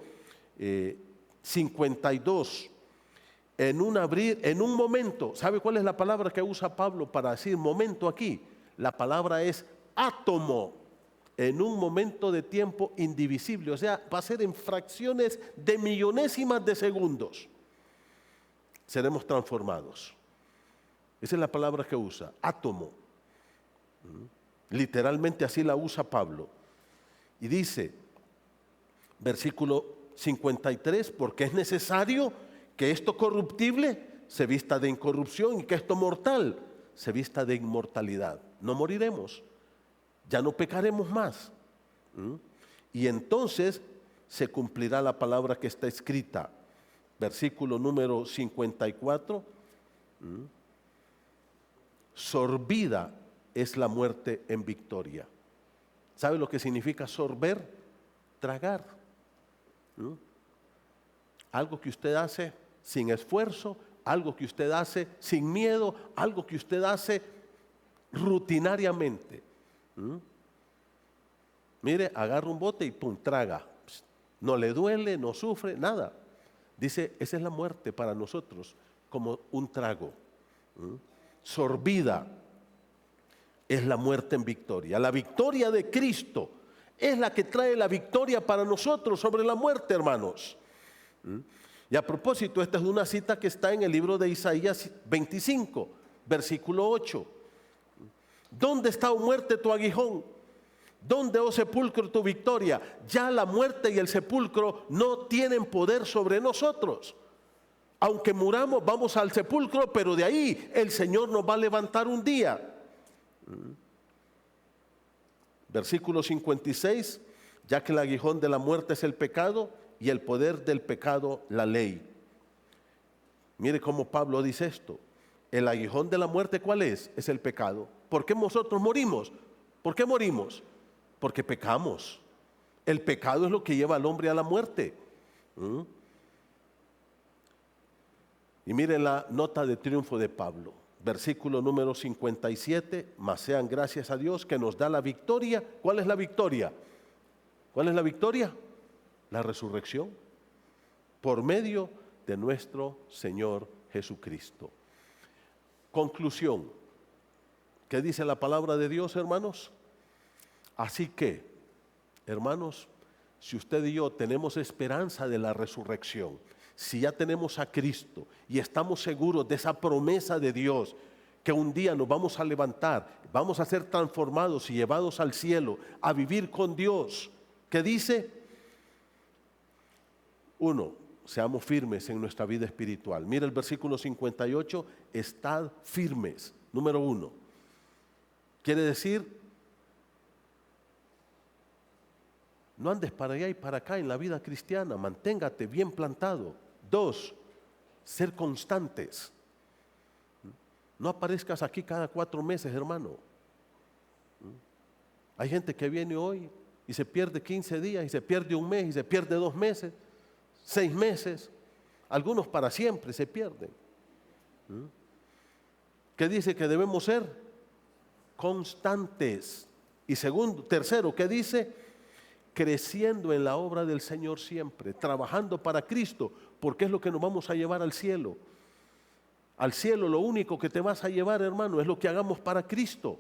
Speaker 1: 52, en un momento. ¿Sabe cuál es la palabra que usa Pablo para decir momento aquí? La palabra es átomo. En un momento de tiempo indivisible, o sea, va a ser en fracciones de millonésimas de segundos. Seremos transformados. Esa es la palabra que usa, átomo. Literalmente así la usa Pablo. Y dice, versículo 53, porque es necesario que esto corruptible se vista de incorrupción y que esto mortal se vista de inmortalidad. No moriremos, ya no pecaremos más. Y entonces se cumplirá la palabra que está escrita. Versículo número 54. Sorbida es la muerte en victoria. ¿Sabe lo que significa sorber? Tragar. Algo que usted hace sin esfuerzo, algo que usted hace sin miedo, algo que usted hace rutinariamente. Mire, agarra un bote y pum, traga. No le duele, no sufre, nada. Dice, esa es la muerte para nosotros, como un trago. Sorbida es la muerte en victoria. La victoria de Cristo es la que trae la victoria para nosotros sobre la muerte, hermanos. Y a propósito, esta es una cita que está en el libro de Isaías 25, versículo 8. ¿Dónde está, oh muerte, tu aguijón? ¿Dónde, oh sepulcro, tu victoria? Ya la muerte y el sepulcro no tienen poder sobre nosotros. Aunque muramos, vamos al sepulcro, pero de ahí el Señor nos va a levantar un día. Versículo 56, ya que el aguijón de la muerte es el pecado y el poder del pecado la ley. Mire cómo Pablo dice esto. El aguijón de la muerte, ¿cuál es? Es el pecado. ¿Por qué nosotros morimos? ¿Por qué morimos? Porque pecamos. El pecado es lo que lleva al hombre a la muerte. Y miren la nota de triunfo de Pablo. Versículo número 57, mas sean gracias a Dios que nos da la victoria. ¿Cuál es la victoria? ¿Cuál es la victoria? La resurrección, por medio de nuestro Señor Jesucristo. Conclusión. ¿Qué dice la palabra de Dios, hermanos? Así que, hermanos, si usted y yo tenemos esperanza de la resurrección, si ya tenemos a Cristo y estamos seguros de esa promesa de Dios, que un día nos vamos a levantar, vamos a ser transformados y llevados al cielo, a vivir con Dios, ¿qué dice? 1, seamos firmes en nuestra vida espiritual. Mira el versículo 58, estad firmes, número 1. Quiere decir, no andes para allá y para acá en la vida cristiana, manténgate bien plantado. 2, ser constantes. No aparezcas aquí cada 4 meses, hermano. Hay gente que viene hoy y se pierde 15 días, y se pierde un mes, y se pierde 2 meses, 6 meses. Algunos para siempre se pierden. ¿Qué dice que debemos ser? Constantes. Y tercero, ¿qué dice? Creciendo en la obra del Señor siempre, trabajando para Cristo, porque es lo que nos vamos a llevar al cielo. Al cielo lo único que te vas a llevar, hermano, es lo que hagamos para Cristo.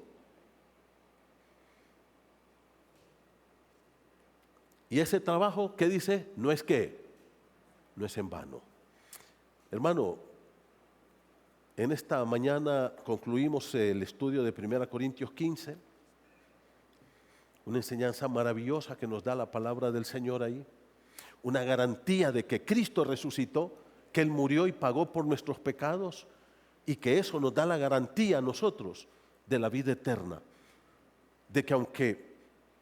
Speaker 1: Y ese trabajo, ¿qué dice? No es en vano. Hermano, en esta mañana concluimos el estudio de 1 Corintios 15, una enseñanza maravillosa que nos da la palabra del Señor ahí, una garantía de que Cristo resucitó, que Él murió y pagó por nuestros pecados, y que eso nos da la garantía a nosotros de la vida eterna, de que aunque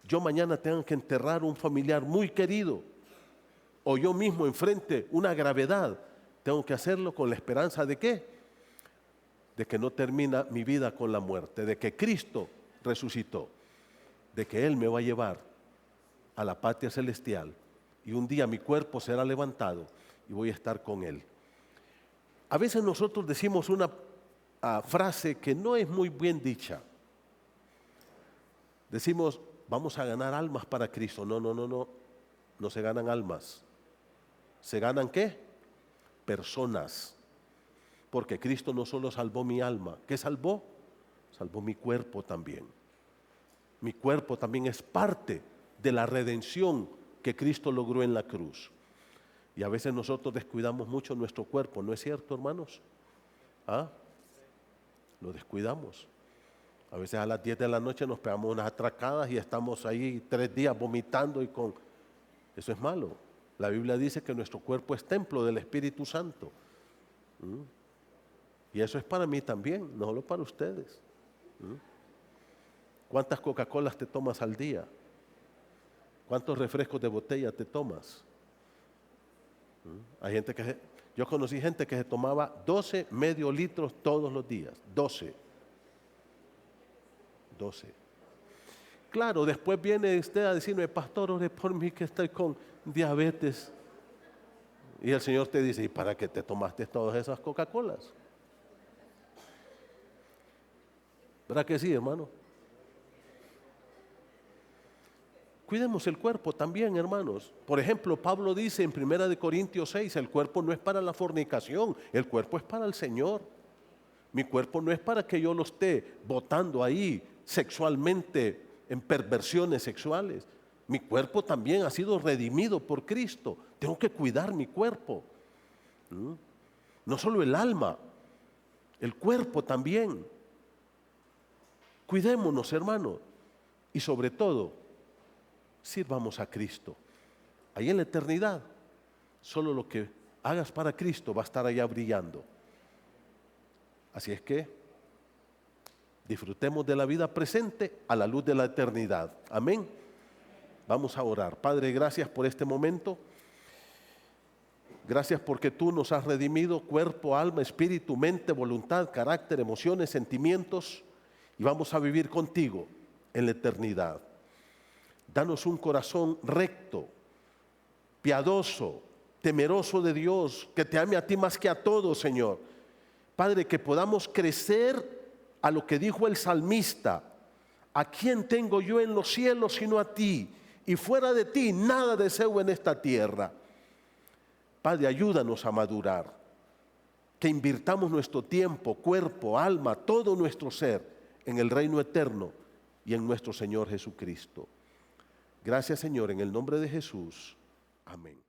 Speaker 1: yo mañana tenga que enterrar un familiar muy querido, o yo mismo enfrente una gravedad, tengo que hacerlo con la esperanza de ¿qué? De que no termina mi vida con la muerte, de que Cristo resucitó, de que Él me va a llevar a la patria celestial y un día mi cuerpo será levantado y voy a estar con Él. A veces nosotros decimos una frase que no es muy bien dicha. Decimos, vamos a ganar almas para Cristo. No, no se ganan almas. ¿Se ganan qué? Personas. Porque Cristo no solo salvó mi alma. ¿Qué salvó? Salvó mi cuerpo también. Mi cuerpo también es parte de la redención que Cristo logró en la cruz. Y a veces nosotros descuidamos mucho nuestro cuerpo, ¿no es cierto, hermanos? Lo descuidamos. A veces a las 10 de la noche nos pegamos unas atracadas y estamos ahí 3 días vomitando eso es malo. La Biblia dice que nuestro cuerpo es templo del Espíritu Santo. Y eso es para mí también, no solo para ustedes. ¿Cuántas Coca-Colas te tomas al día? ¿Cuántos refrescos de botella te tomas? Hay gente yo conocí gente que se tomaba 12 medio litros todos los días. 12. Claro, después viene usted a decirme, pastor, ore por mí que estoy con diabetes. Y el Señor te dice, ¿y para qué te tomaste todas esas Coca-Colas? ¿Verdad que sí, hermano? Cuidemos el cuerpo también, hermanos. Por ejemplo, Pablo dice en 1 Corintios 6, el cuerpo no es para la fornicación, el cuerpo es para el Señor. Mi cuerpo no es para que yo lo esté botando ahí sexualmente en perversiones sexuales. Mi cuerpo también ha sido redimido por Cristo. Tengo que cuidar mi cuerpo. No solo el alma, el cuerpo también. Cuidémonos, hermanos. Y sobre todo, sirvamos a Cristo. Ahí en la eternidad, solo lo que hagas para Cristo va a estar allá brillando. Así es que disfrutemos de la vida presente a la luz de la eternidad. Amén. Vamos a orar. Padre, gracias por este momento. Gracias porque tú nos has redimido cuerpo, alma, espíritu, mente, voluntad, carácter, emociones, sentimientos, y vamos a vivir contigo en la eternidad. Danos un corazón recto, piadoso, temeroso de Dios, que te ame a ti más que a todos, Señor. Padre, que podamos crecer a lo que dijo el salmista: ¿a quién tengo yo en los cielos sino a ti? Y fuera de ti nada deseo en esta tierra. Padre, ayúdanos a madurar, que invirtamos nuestro tiempo, cuerpo, alma, todo nuestro ser en el reino eterno y en nuestro Señor Jesucristo. Gracias, Señor, en el nombre de Jesús. Amén.